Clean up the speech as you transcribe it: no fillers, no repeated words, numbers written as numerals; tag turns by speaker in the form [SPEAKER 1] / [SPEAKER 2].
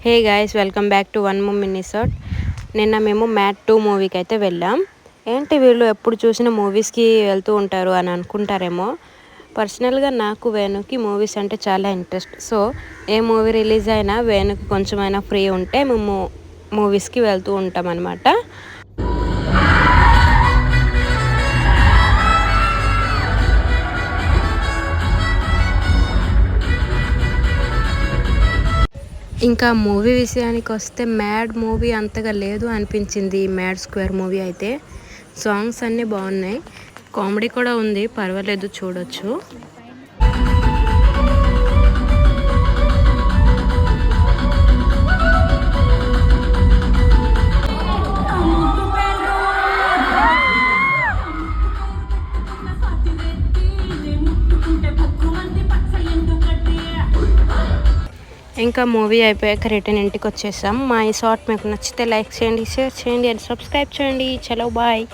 [SPEAKER 1] Hey guys, welcome back to one more minisode. నిన్న మేము mat 2 మూవీకి అయితే వెళ్ళాం. ఏంటి వీళ్ళు ఎప్పుడు చూసిన మూవీస్కి వెళ్తూ ఉంటారు అని అనుకుంటారేమో. పర్సనల్గా నాకు వేణుకి మూవీస్ అంటే చాలా ఇంట్రెస్ట్. సో ఏ మూవీ రిలీజ్ అయినా వేణుకి కొంచెమైనా ఫ్రీ ఉంటే మేము మూవీస్కి వెళ్తూ ఉంటాం అన్నమాట. ఇంకా మూవీ విషయానికి వస్తే మ్యాడ్ మూవీ అంతగా లేదు అనిపించింది. మ్యాడ్ స్క్వేర్ మూవీ అయితే సాంగ్స్ అన్నీ బాగున్నాయి, కామెడీ కూడా ఉంది, పర్వాలేదు, చూడొచ్చు. ఇంకా మూవీ అయిపోయాక రిటర్న్ ఇంటికి వచ్చేసాం. మా ఈ షార్ట్ మీకు నచ్చితే లైక్ చేయండి, షేర్ చేయండి అండ్ సబ్స్క్రైబ్ చేయండి. చలో బాయ్.